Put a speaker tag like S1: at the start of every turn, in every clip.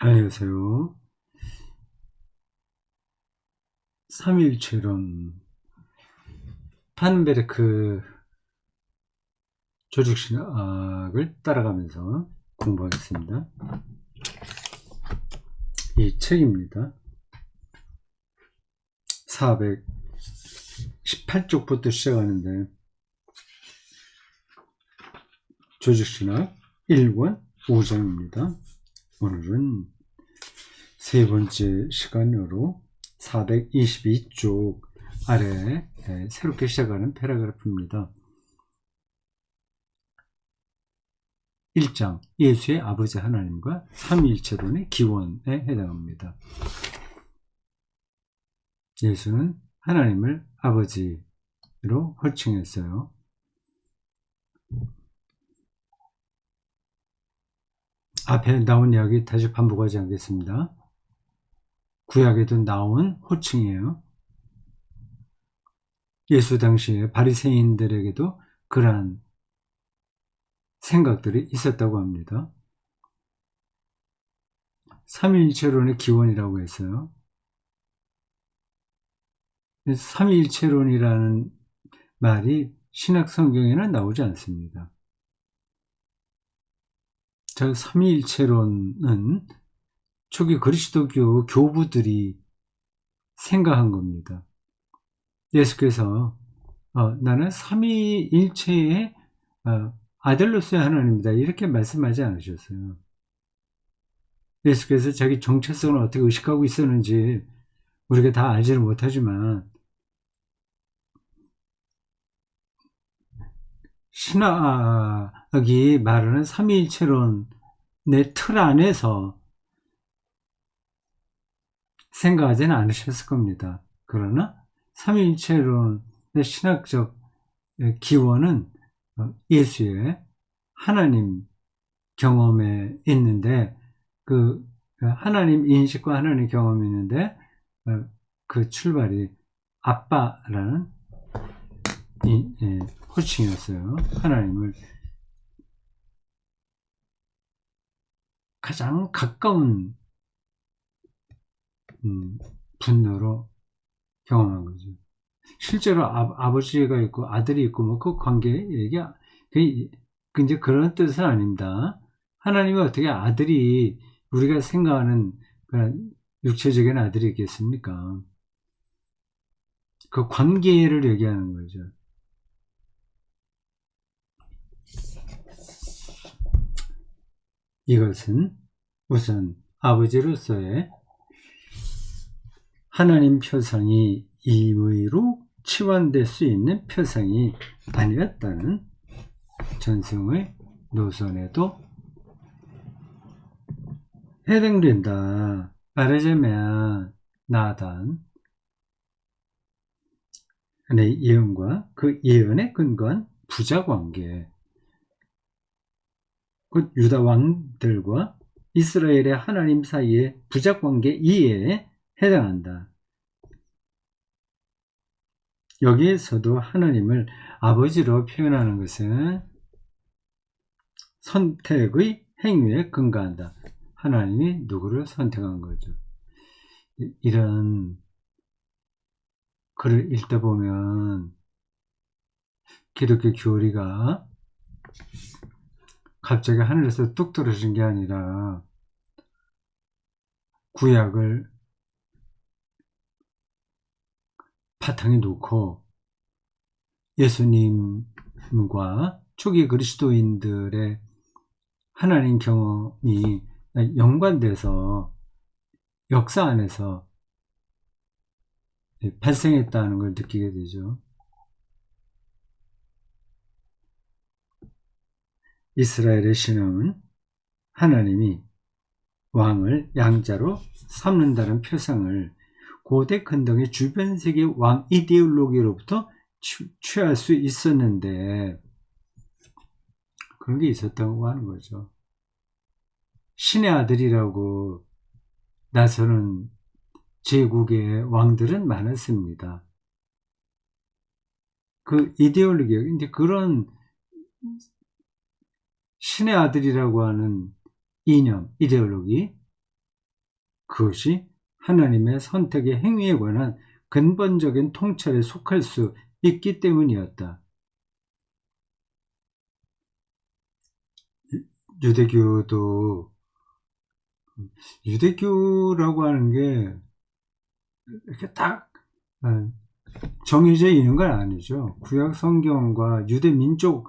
S1: 안녕하세요. 삼위일체론 파넨베르크 조직신학을 따라가면서 공부하겠습니다. 이 책입니다. 418쪽부터 시작하는데 조직신학 1권 5장입니다. 오늘은 세 번째 시간으로 422쪽 아래 새롭게 시작하는 패러그래프입니다. 1장 예수의 아버지 하나님과 삼위일체론의 기원에 해당합니다. 예수는 하나님을 아버지로 호칭했어요. 앞에 나온 이야기 다시 반복하지 않겠습니다. 구약에도 나온 호칭이에요. 예수 당시에 바리새인들에게도 그러한 생각들이 있었다고 합니다. 삼위일체론의 기원이라고 했어요. 삼위일체론이라는 말이 신약 성경에는 나오지 않습니다. 저 삼위일체론은 초기 그리스도교 교부들이 생각한 겁니다. 예수께서 나는 삼위일체의 아들로서의 하나님이다 이렇게 말씀하지 않으셨어요. 예수께서 자기 정체성을 어떻게 의식하고 있었는지 우리가 다 알지는 못하지만 신학이 말하는 삼위일체론의 틀 안에서 생각하지는 않으셨을 겁니다. 그러나 삼위일체론의 신학적 기원은 예수의 하나님 경험에 있는데 그 하나님 인식과 하나님 경험이 있는데 그 출발이 아빠라는 호칭이었어요. 하나님을 가장 가까운 분노로 경험한 거죠. 실제로 아버지가 있고 아들이 있고 뭐 그 관계 얘기야. 이제 그런 뜻은 아닙니다. 하나님이 어떻게 아들이 우리가 생각하는 그런 육체적인 아들이 있겠습니까? 그 관계를 얘기하는 거죠. 이것은 우선 아버지로서의 하나님 표상이 임의로 치환될 수 있는 표상이 아니었다는 전승의 노선에도 해당된다. 말하자면 나단의 예언과 그 예언에 근거한 부자관계, 곧 유다 왕들과 이스라엘의 하나님 사이의 부자관계 이해에 해당한다. 여기에서도 하나님을 아버지로 표현하는 것은 선택의 행위에 근거한다. 하나님이 누구를 선택한 거죠. 이런 글을 읽다 보면 기독교 교리가 갑자기 하늘에서 뚝 떨어진 게 아니라 구약을 바탕에 놓고 예수님과 초기 그리스도인들의 하나님 경험이 연관돼서 역사 안에서 발생했다는 걸 느끼게 되죠. 이스라엘의 신앙은 하나님이 왕을 양자로 삼는다는 표상을 고대 근동의 주변 세계 왕 이데올로기로부터 취할 수 있었는데 그런 게 있었다고 하는 거죠. 신의 아들이라고 나서는 제국의 왕들은 많았습니다. 그 이데올로기, 이제 그런 신의 아들이라고 하는 이념, 이데올로기, 그것이 하나님의 선택의 행위에 관한 근본적인 통찰에 속할 수 있기 때문이었다. 유대교도 유대교라고 하는 게 이렇게 딱 정해져 있는 건 아니죠. 구약 성경과 유대 민족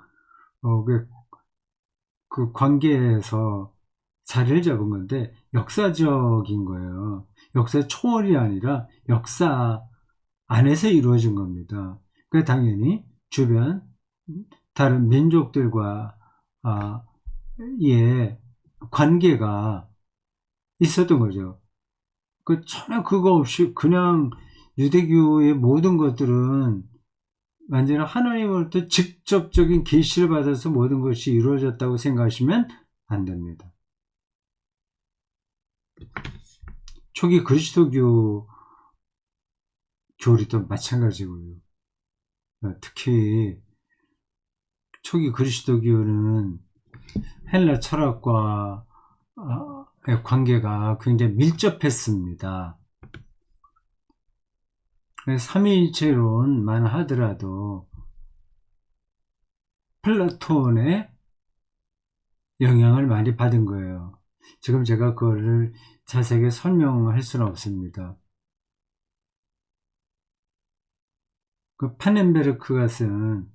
S1: 그 관계에서 자리를 잡은 건데 역사적인 거예요. 역사 초월이 아니라 역사 안에서 이루어진 겁니다. 그 당연히 주변 다른 민족들과 의 관계가 있었던 거죠. 전혀 그거 없이 그냥 유대교의 모든 것들은 완전히 하나님으로부터 직접적인 계시를 받아서 모든 것이 이루어졌다고 생각하시면 안 됩니다. 초기 그리스도교 교리도 마찬가지고요. 특히 초기 그리스도교는 헬라 철학과 관계가 굉장히 밀접했습니다. 삼위일체론만 하더라도 플라톤의 영향을 많이 받은 거예요. 지금 제가 그거를 자세하게 설명할 수는 없습니다. 그 파넨베르크가 쓴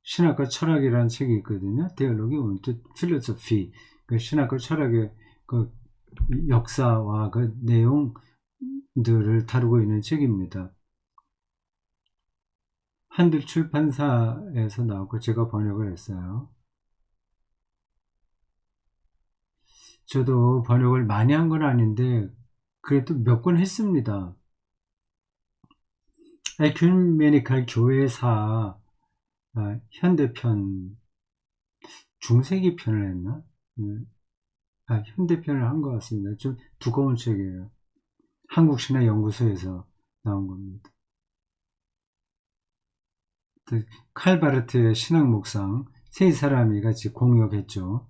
S1: 신학과 철학이라는 책이 있거든요. Theology und Philosophie. 그 신학과 철학의 그 역사와 그 내용들을 다루고 있는 책입니다. 한들 출판사에서 나오고 제가 번역을 했어요. 저도 번역을 많이 한 건 아닌데 그래도 몇 권 했습니다. 에큐메니칼 교회사 현대편 중세기 편을 했나? 현대편을 한 것 같습니다. 좀 두꺼운 책이에요. 한국신화연구소에서 나온 겁니다. 칼바르트의 신학목상 세 사람이 같이 공역했죠.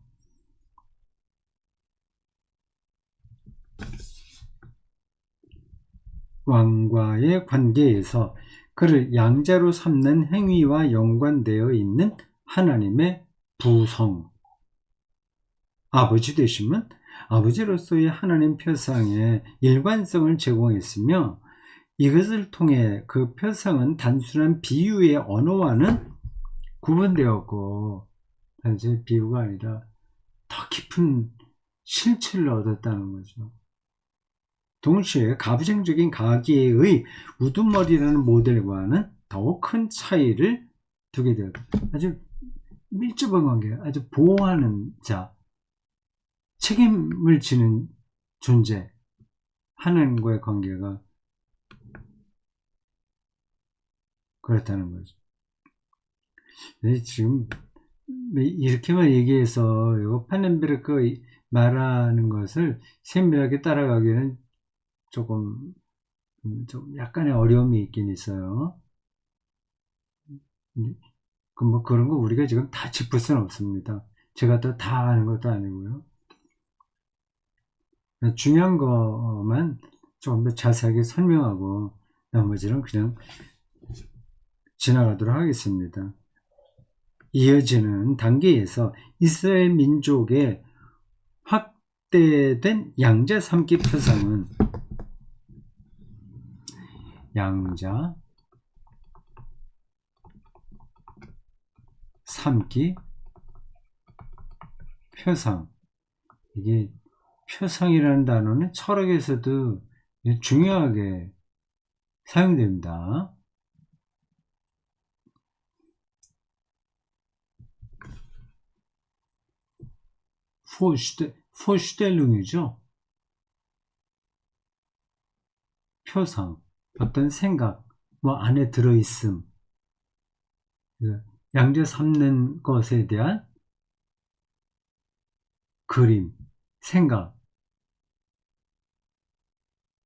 S1: 왕과의 관계에서 그를 양자로 삼는 행위와 연관되어 있는 하나님의 부성, 아버지 되심은 아버지로서의 하나님 표상에 일관성을 제공했으며 이것을 통해 그 표상은 단순한 비유의 언어와는 구분되었고 단지 비유가 아니라 더 깊은 실체를 얻었다는 거죠. 동시에 가부장적인 가계의 우두머리라는 모델과는 더욱 큰 차이를 두게 되었다. 아주 밀접한 관계, 아주 보호하는 자, 책임을 지는 존재, 하나님과의 관계가 그렇다는 거죠. 지금 이렇게만 얘기해서 이거 파넨베르크 말하는 것을 세밀하게 따라가기는 좀 약간의 어려움이 있긴 있어요. 뭐 그런 거 우리가 지금 다 짚을 수는 없습니다. 제가 또 다 아는 것도 아니고요. 중요한 것만 조금 더 자세하게 설명하고 나머지는 그냥 지나가도록 하겠습니다. 이어지는 단계에서 이스라엘 민족의 확대된 양자 삼기 표상은 양자 삼기 표상, 이게 표상이라는 단어는 철학에서도 중요하게 사용됩니다. 포슈텔룽이죠. 표상, 어떤 생각, 뭐 안에 들어있음, 양자 삼는 것에 대한 그림, 생각,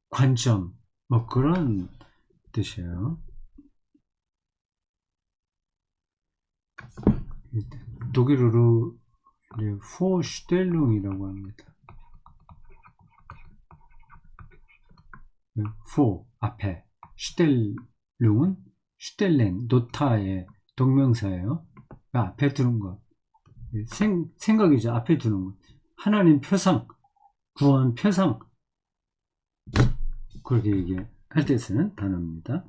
S1: 관점, 뭐 그런 뜻이에요. 독일어로 포슈텔룽이라고 합니다. 후 앞에 슈텔룽은 슈텔렌 노타의 동명사예요. 그 앞에 두는 것 생각이죠. 앞에 두는 것 하나님 표상 구원 표상 그렇게 얘기할 때 쓰는 단어입니다.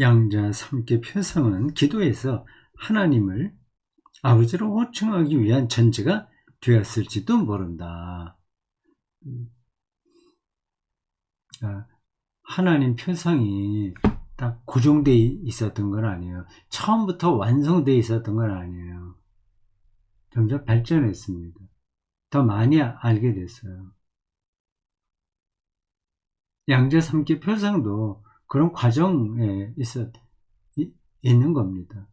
S1: 양자 3개 표상은 기도에서 하나님을 아버지로 호칭하기 위한 전제가 되었을지도 모른다. 하나님 표상이 딱 고정되어 있었던 건 아니에요. 처음부터 완성되어 있었던 건 아니에요. 점점 발전했습니다. 더 많이 알게 됐어요. 양자 3개 표상도 그런 과정에 있는 겁니다.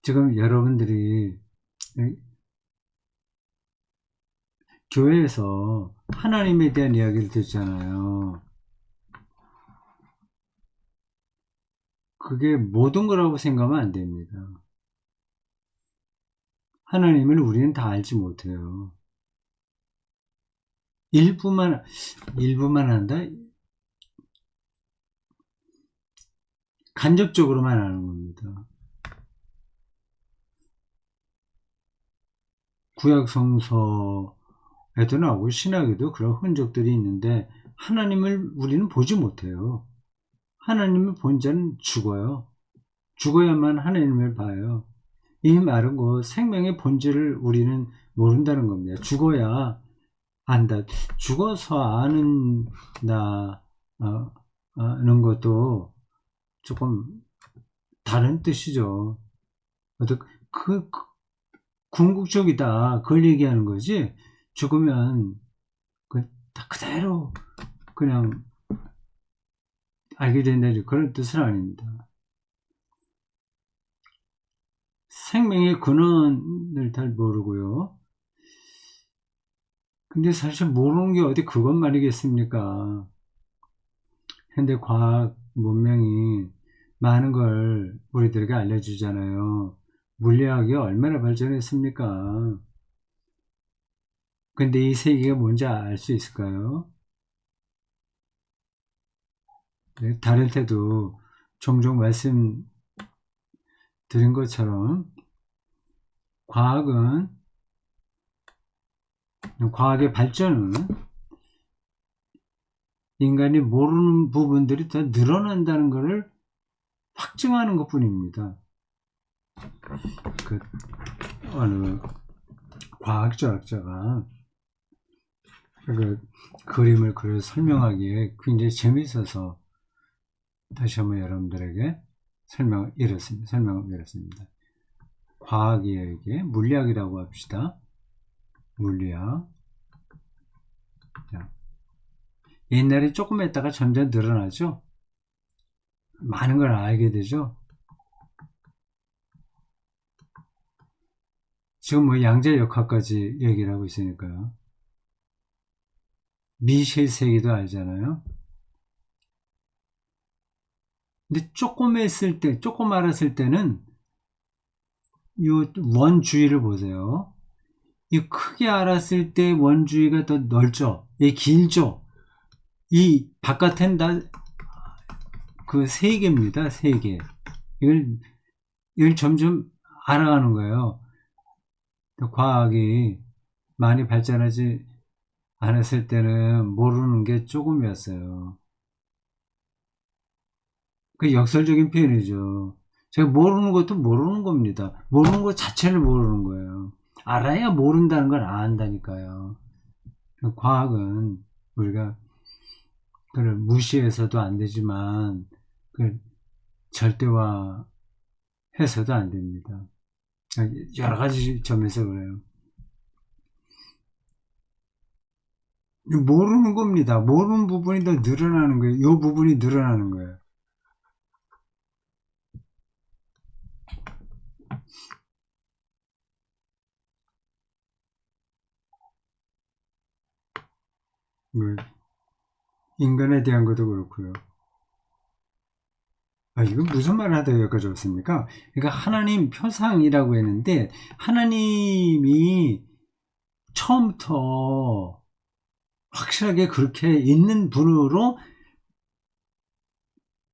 S1: 지금 여러분들이 교회에서 하나님에 대한 이야기를 듣잖아요. 그게 모든 거라고 생각하면 안 됩니다. 하나님을 우리는 다 알지 못해요. 일부만 한다? 간접적으로만 아는 겁니다. 구약 성서에도 나오고 신약에도 그런 흔적들이 있는데 하나님을 우리는 보지 못해요. 하나님을 본 자는 죽어요. 죽어야만 하나님을 봐요. 이 말은 생명의 본질을 우리는 모른다는 겁니다. 죽어야 안다. 죽어서 아는 것도 조금 다른 뜻이죠. 그 궁극적이다. 그걸 얘기하는 거지. 죽으면 다 그대로 그냥 알게 된다는 그런 뜻은 아닙니다. 생명의 근원을 잘 모르고요. 근데 사실 모르는 게 어디 그것만이겠습니까? 현대 과학 문명이 많은 걸 우리들에게 알려주잖아요. 물리학이 얼마나 발전했습니까? 근데 이 세계가 뭔지 알 수 있을까요? 네, 다른 때도 종종 말씀드린 것처럼 과학의 발전은 인간이 모르는 부분들이 더 늘어난다는 것을 확증하는 것 뿐입니다. 어느 과학자가 그 그림을 그려서 설명하기에 굉장히 재미있어서 다시 한번 여러분들에게 설명을 이뤘습니다. 과학에게 물리학이라고 합시다. 물리학. 자, 옛날에 조금 했다가 점점 늘어나죠. 많은 걸 알게 되죠. 지금 양자역학까지 얘기를 하고 있으니까요. 미실세계도 알잖아요. 근데 조금 알았을 때는 이 원주의를 보세요. 이 크게 알았을 때 원주의가 더 넓죠. 이 길죠. 이 바깥엔 다 그 세계입니다. 세계. 이걸 점점 알아가는 거예요. 과학이 많이 발전하지 않았을 때는 모르는 게 조금이었어요. 그 역설적인 표현이죠. 제가 모르는 것도 모르는 겁니다. 모르는 것 자체를 모르는 거예요. 알아야 모른다는 걸 안다니까요. 과학은 우리가 그걸 무시해서도 안 되지만 절대화해서도 안 됩니다. 여러 가지 점에서 그래요. 모르는 겁니다. 모르는 부분이 더 늘어나는 거예요. 이 부분이 늘어나는 거예요. 인간에 대한 것도 그렇고요. 이건 무슨 말을 하다 여기까지 왔습니까? 그러니까 하나님 표상이라고 했는데, 하나님이 처음부터 확실하게 그렇게 있는 분으로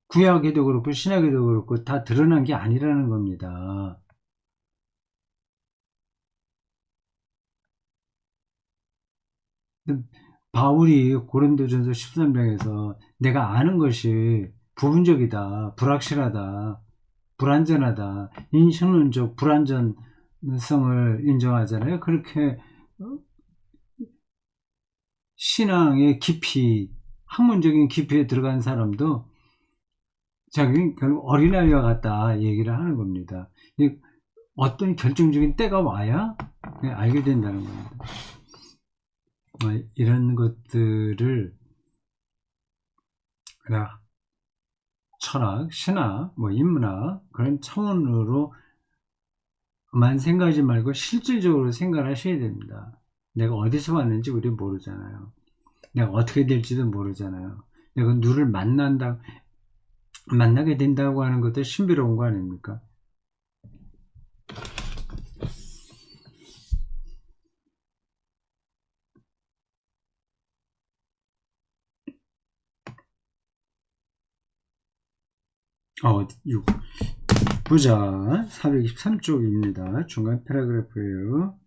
S1: 구약에도 그렇고 신약에도 그렇고 다 드러난 게 아니라는 겁니다. 바울이 고린도전서 13장에서 내가 아는 것이 부분적이다, 불확실하다, 불완전하다, 인식론적 불완전성을 인정하잖아요. 그렇게 신앙의 깊이, 학문적인 깊이에 들어간 사람도 자기는 결국 어린아이와 같다 얘기를 하는 겁니다. 어떤 결정적인 때가 와야 알게 된다는 겁니다. 이런 것들을 철학, 신학, 인문학 그런 차원으로만 생각하지 말고 실질적으로 생각하셔야 됩니다. 내가 어디서 왔는지 우리 모르잖아요. 내가 어떻게 될지도 모르잖아요. 내가 누를 만나게 된다고 하는 것도 신비로운 거 아닙니까? 보자. 423쪽입니다. 중간 패러그래프예요.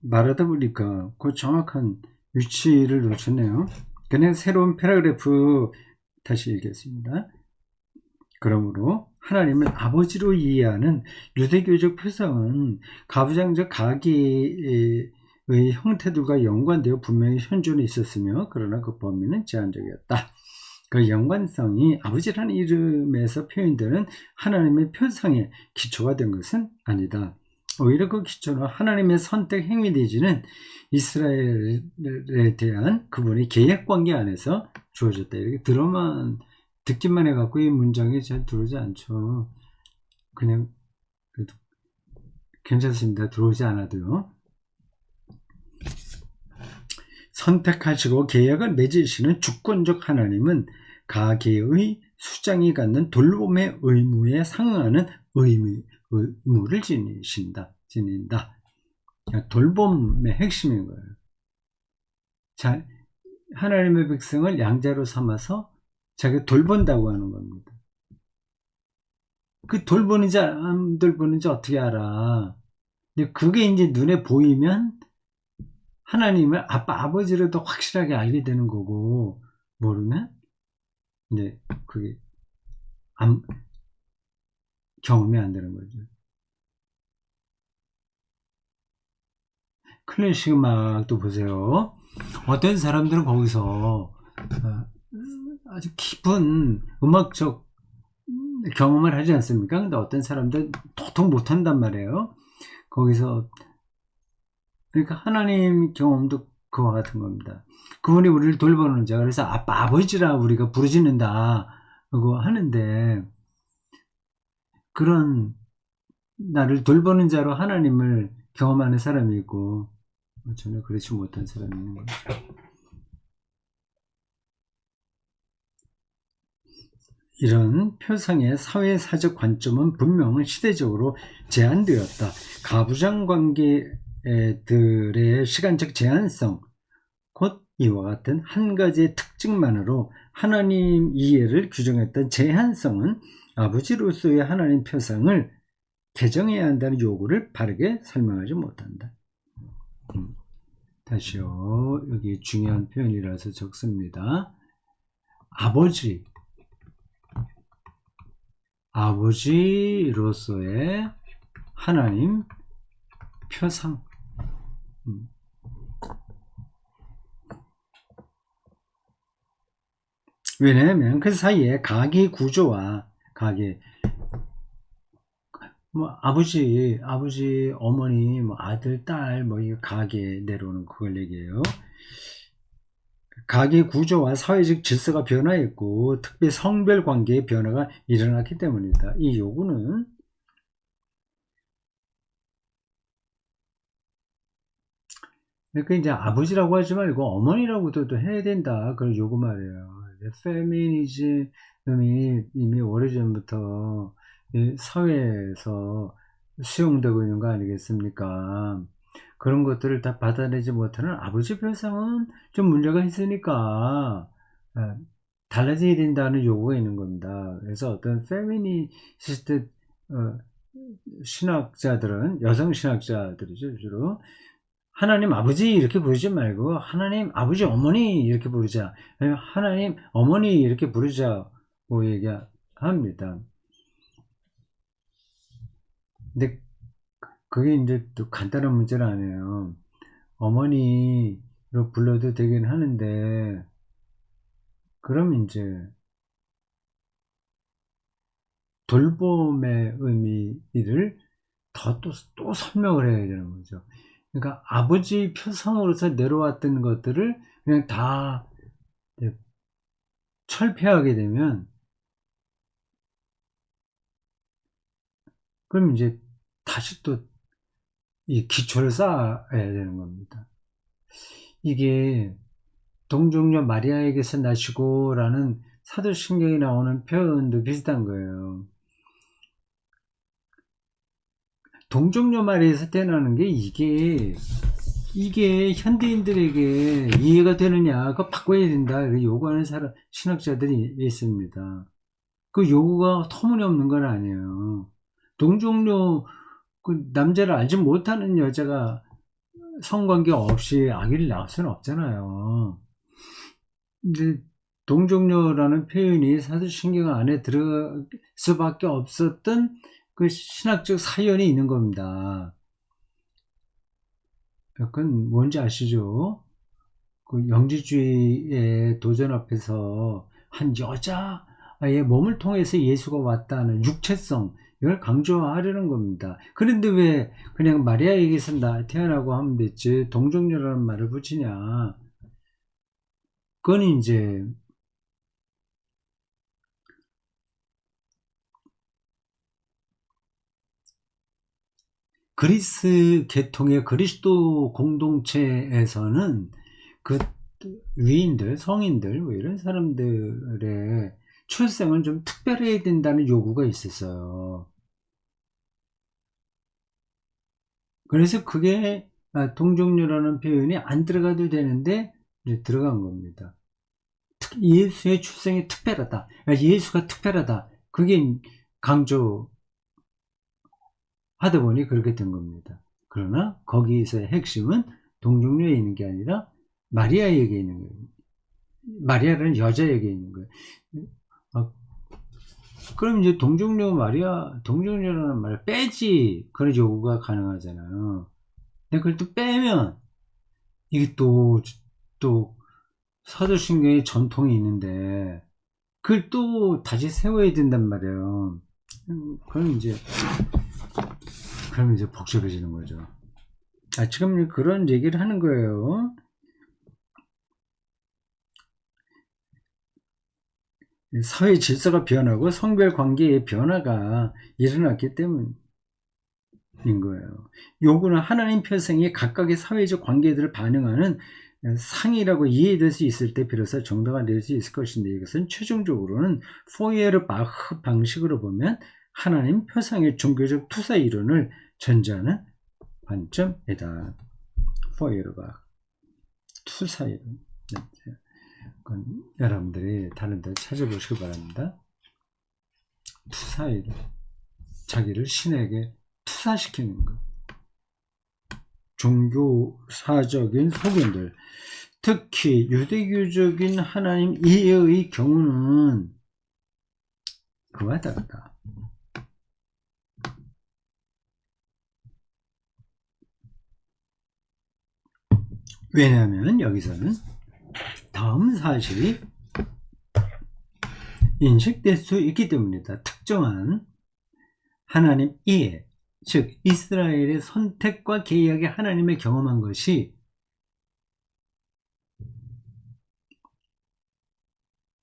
S1: 말하다 보니까 그 정확한 위치를 놓쳤네요. 그냥 새로운 패러그래프 다시 읽겠습니다. 그러므로 하나님을 아버지로 이해하는 유대교적 표상은 가부장적 가계의 형태들과 연관되어 분명히 현존해 있었으며 그러나 그 범위는 제한적이었다. 그 연관성이 아버지라는 이름에서 표현되는 하나님의 표상에 기초가 된 것은 아니다. 오히려 그 기초는 하나님의 선택 행위 내지는 이스라엘에 대한 그분의 계획관계 안에서 주어졌다. 이렇게 듣기만 해갖고 이 문장이 잘 들어오지 않죠. 그냥 그래도 괜찮습니다. 들어오지 않아도요. 선택하시고 계약을 맺으시는 주권적 하나님은 가계의 수장이 갖는 돌봄의 의무에 상응하는 의무를 지닌다. 돌봄의 핵심인 거예요. 자, 하나님의 백성을 양자로 삼아서 자기가 돌본다고 하는 겁니다. 그 돌보는지 안 돌보는지 어떻게 알아? 근데 그게 이제 눈에 보이면 하나님을 아버지로도 확실하게 알게 되는 거고, 모르면 이제 그게 경험이 안 되는 거죠. 클래식 음악도 보세요. 어떤 사람들은 거기서 아주 깊은 음악적 경험을 하지 않습니까? 근데 어떤 사람들은 도통 못한단 말이에요. 거기서 그러니까 하나님 경험도 그와 같은 겁니다. 그분이 우리를 돌보는 자, 그래서 아버지라 우리가 부르짖는다 고 하는데, 그런 나를 돌보는 자로 하나님을 경험하는 사람이 있고 전혀 그렇지 못한 사람이 있는 거죠. 이런 표상의 사회사적 관점은 분명 시대적으로 제한되었다. 가부장 관계들의 시간적 제한성, 곧 이와 같은 한 가지의 특징만으로 하나님 이해를 규정했던 제한성은 아버지로서의 하나님 표상을 개정해야 한다는 요구를 바르게 설명하지 못한다. 다시요. 여기 중요한 표현이라서 적습니다. 아버지로서의 하나님 표상. 왜냐하면 그 사이에 가계 구조와 아버지, 어머니, 아들, 딸, 이 가계 내려오는 그걸 얘기해요. 가계 구조와 사회적 질서가 변화했고, 특히 성별 관계의 변화가 일어났기 때문이다. 이 요구는 그러니까 이제 아버지라고 하지 말고 어머니라고도 또 해야 된다. 그걸 요구 말이에요. 페미니즘이 이미 오래전부터 이 사회에서 수용되고 있는 거 아니겠습니까? 그런 것들을 다 받아내지 못하는 아버지 표상은 좀 문제가 있으니까 아, 달라져야 된다는 요구가 있는 겁니다. 그래서 어떤 페미니스트 신학자들은 여성 신학자들이죠 주로 하나님 아버지 이렇게 부르지 말고 하나님 아버지 어머니 이렇게 부르자 아니면 하나님 어머니 이렇게 부르자고 얘기합니다. 근데 그게 이제 또 간단한 문제는 아니에요. 어머니로 불러도 되긴 하는데 그럼 이제 돌봄의 의미를 또 설명을 해야 되는 거죠. 그러니까 아버지 표상으로서 내려왔던 것들을 그냥 다 철폐하게 되면 그럼 이제 다시 또 이 기초를 쌓아야 되는 겁니다. 이게 동정녀 마리아에게서 나시고라는 사도신경에 나오는 표현도 비슷한 거예요. 동정녀 마리아에서 태어나는 게 이게 현대인들에게 이해가 되느냐, 그거 바꿔야 된다, 이렇게 요구하는 신학자들이 있습니다. 그 요구가 터무니없는 건 아니에요. 동정녀, 그 남자를 알지 못하는 여자가 성관계 없이 아기를 낳을 수는 없잖아요. 근데 동정녀라는 표현이 사도신경 안에 들어갈 수밖에 없었던 그 신학적 사연이 있는 겁니다. 약간 뭔지 아시죠? 그 영지주의의 도전 앞에서 한 여자의 몸을 통해서 예수가 왔다는 육체성 이걸 강조하려는 겁니다. 그런데 왜 그냥 마리아에게서 태어나고 하면 됐지 동정녀라는 말을 붙이냐? 그건 이제 그리스 계통의 그리스도 공동체에서는 그 위인들, 성인들, 뭐 이런 사람들의 출생은 좀 특별해야 된다는 요구가 있었어요. 그래서 그게 동정녀라는 표현이 안 들어가도 되는데 이제 들어간 겁니다. 예수의 출생이 특별하다. 예수가 특별하다. 그게 강조하다 보니 그렇게 된 겁니다. 그러나 거기서의 핵심은 동정녀에 있는 게 아니라 마리아에게 있는 거예요. 마리아라는 여자에게 있는 거예요. 어, 그럼 이제 동정녀라는 말을 빼지. 그런 요구가 가능하잖아요. 근데 그걸 또 빼면 이게 또 사도신경의 전통이 있는데 그걸 또 다시 세워야 된단 말이에요. 그럼 이제 복잡해지는 거죠. 지금 그런 얘기를 하는 거예요. 사회 질서가 변하고 성별 관계의 변화가 일어났기 때문인 거예요. 요구는 하나님 편성이 각각의 사회적 관계들을 반영하는 상이라고 이해될 수 있을 때 비로소 정당화 될 수 있을 것인데 이것은 최종적으로는 포이에르바흐 방식으로 보면 하나님 표상의 종교적 투사 이론을 전제하는 관점이다. 포이에르바흐 투사 이론. 여러분들이 다른 데 찾아보시기 바랍니다. 투사 이론. 자기를 신에게 투사시키는 것. 종교사적인 소견들, 특히 유대교적인 하나님 이해의 경우는 그와 다르다. 왜냐하면 여기서는 다음 사실이 인식될 수 있기 때문이다. 특정한 하나님 이해, 즉 이스라엘의 선택과 계약에 하나님의 경험한 것이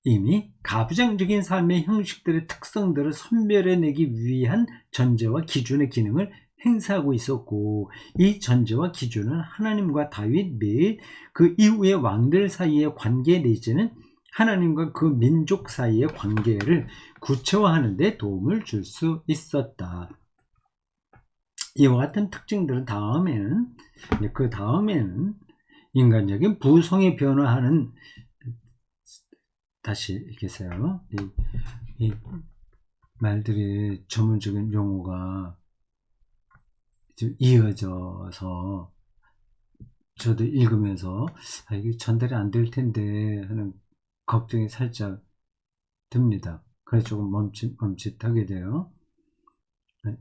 S1: 이미 가부장적인 삶의 형식들의 특성들을 선별해내기 위한 전제와 기준의 기능을 행사하고 있었고, 이 전제와 기준은 하나님과 다윗 및 그 이후의 왕들 사이의 관계 내지는 하나님과 그 민족 사이의 관계를 구체화하는 데 도움을 줄 수 있었다. 이와 같은 특징들은 그 다음에는 인간적인 부성이 변화하는, 다시 읽겠어요. 이 말들이 전문적인 용어가 좀 이어져서 저도 읽으면서 이게 전달이 안 될 텐데 하는 걱정이 살짝 듭니다. 그래서 조금 멈칫하게 돼요.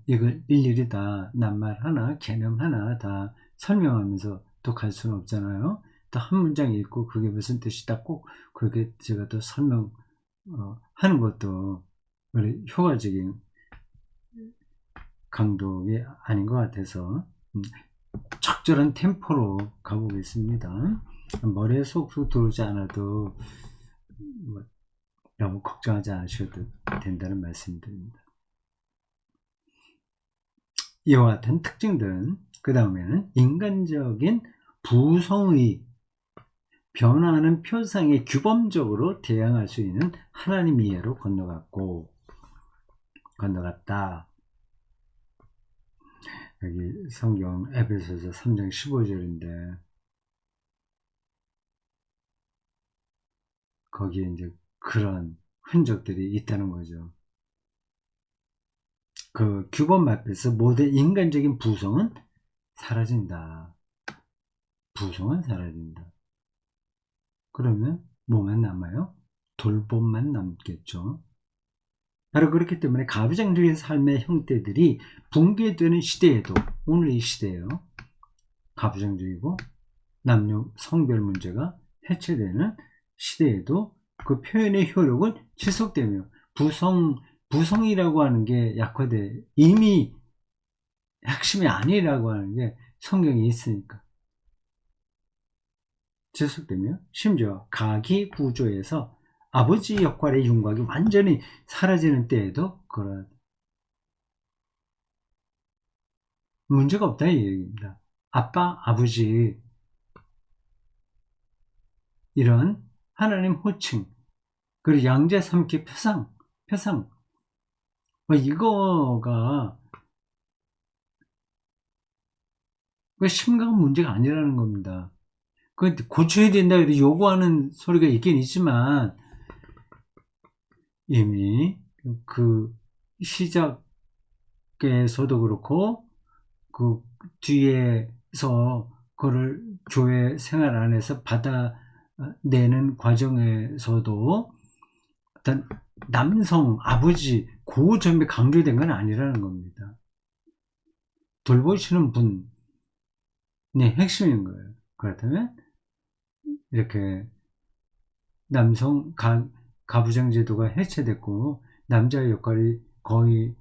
S1: 이걸 일일이 다 낱말 하나, 개념 하나 다 설명하면서 또 갈 수는 없잖아요. 또 한 문장 읽고 그게 무슨 뜻이다 꼭 그렇게 제가 또 설명 하는 것도 효과적인 강독이 아닌 것 같아서 적절한 템포로 가보겠습니다. 머리에 쏙쏙 들어오지 않아도 너무 걱정하지 않으셔도 된다는 말씀드립니다. 이와 같은 특징들은 그 다음에는 인간적인 부성의 변화하는 표상에 규범적으로 대항할 수 있는 하나님 이해로 건너갔다. 여기 성경 에베소서 3장 15절인데 거기에 이제 그런 흔적들이 있다는 거죠. 그 규범 앞에서 모든 인간적인 부성은 사라진다. 부성은 사라진다. 그러면 뭐만 남아요? 돌봄만 남겠죠. 바로 그렇기 때문에 가부장적인 삶의 형태들이 붕괴되는 시대에도, 오늘 이 시대에요, 가부장적이고 남녀 성별 문제가 해체되는 시대에도 그 표현의 효력은 지속되며 부성이라고 하는 게 약화돼 이미 핵심이 아니라고 하는 게 성경에 있으니까 지속되며, 심지어 가기 구조에서 아버지 역할의 윤곽이 완전히 사라지는 때에도 그런 문제가 없다 이 얘기입니다. 아빠, 아버지 이런 하나님 호칭, 그리고 양자 삼기 표상 이거가 심각한 문제가 아니라는 겁니다. 그 고쳐야 된다 이렇게 요구하는 소리가 있긴 있지만 이미 그 시작에서도 그렇고 그 뒤에서 그를 교회 생활 안에서 받아내는 과정에서도 어떤 남성 아버지 그 점이 강조된 건 아니라는 겁니다. 돌보시는 분의 핵심인 거예요. 그렇다면 이렇게 남성 가부장 제도가 해체됐고 남자의 역할이 거의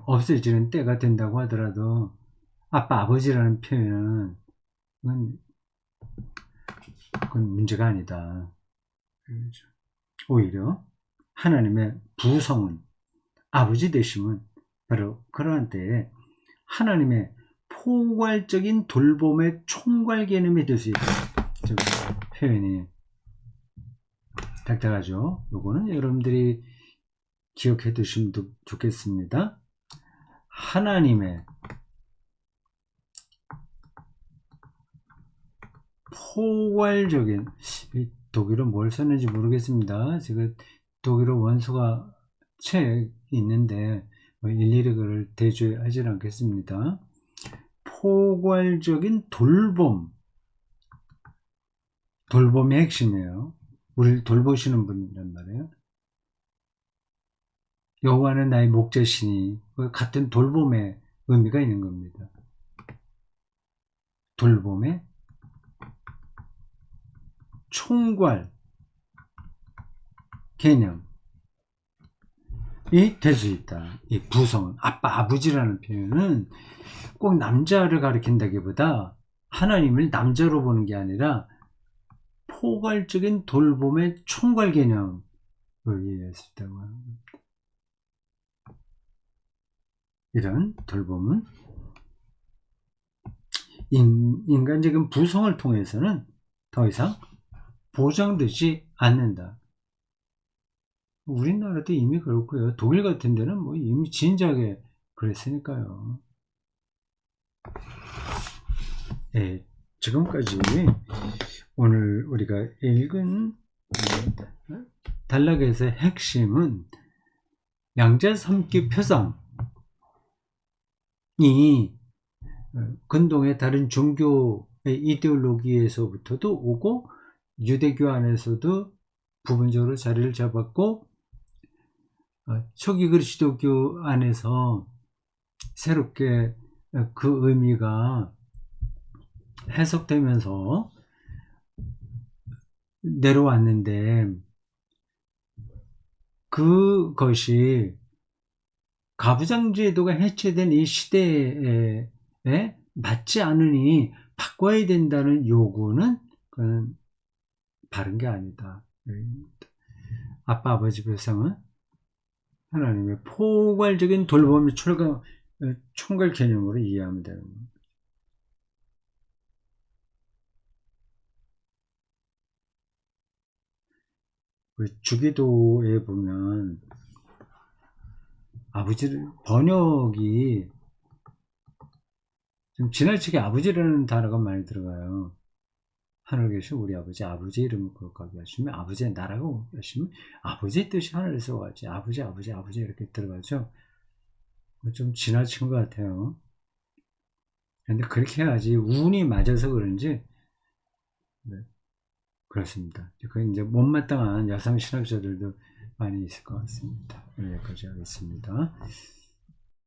S1: 없어지는 때가 된다고 하더라도 아빠 아버지라는 표현은 그건 문제가 아니다. 오히려 하나님의 부성은, 아버지 되심은 바로 그러한 때에 하나님의 포괄적인 돌봄의 총괄 개념이 될 수 있다. 표현이 딱딱하죠. 요거는 여러분들이 기억해 두시면 좋겠습니다. 하나님의 포괄적인, 독일어 뭘 썼는지 모르겠습니다. 제가 독일어 원서가 책 있는데 일일이 그걸 대조하지 않겠습니다. 포괄적인 돌봄의 핵심이에요. 우리를 돌보시는 분이란 말이에요. 여호와는 나의 목자시니, 같은 돌봄의 의미가 있는 겁니다. 돌봄의 총괄 개념이 될 수 있다. 이 부성은, 아빠 아버지라는 표현은 꼭 남자를 가리킨다기보다 하나님을 남자로 보는 게 아니라 포괄적인 돌봄의 총괄 개념을 이해할 수 있다고 합니다. 이런 돌봄은 인간적인 부성을 통해서는 더 이상 보장되지 않는다. 우리나라도 이미 그렇고요. 독일 같은 데는 뭐 이미 진작에 그랬으니까요. 네, 지금까지 오늘 우리가 읽은 단락에서의 핵심은 양자 삼기 표상이 근동의 다른 종교의 이데올로기에서부터도 오고 유대교 안에서도 부분적으로 자리를 잡았고 초기 그리스도교 안에서 새롭게 그 의미가 해석되면서 내려왔는데 그것이 가부장제도가 해체된 이 시대에 맞지 않으니 바꿔야 된다는 요구는 그건 바른 게 아니다. 아빠 아버지 표상은 하나님의 포괄적인 돌봄의 총괄 개념으로 이해하면 되는 겁니다. 주기도에 보면 아버지를 번역이 좀 지나치게 아버지라는 단어가 많이 들어가요. 하늘에 계신 우리 아버지, 아버지 이름을 거룩하게 하시면, 아버지의 나라가 하시면, 아버지의 뜻이 하늘에서 왔지. 아버지, 아버지, 아버지 이렇게 들어가죠. 좀 지나친 것 같아요. 근데 그렇게 해야지 운이 맞아서 그런지, 네, 그렇습니다. 그 이제 못마땅한 여성 신학자들도 많이 있을 것 같습니다. 여기까지 하겠습니다.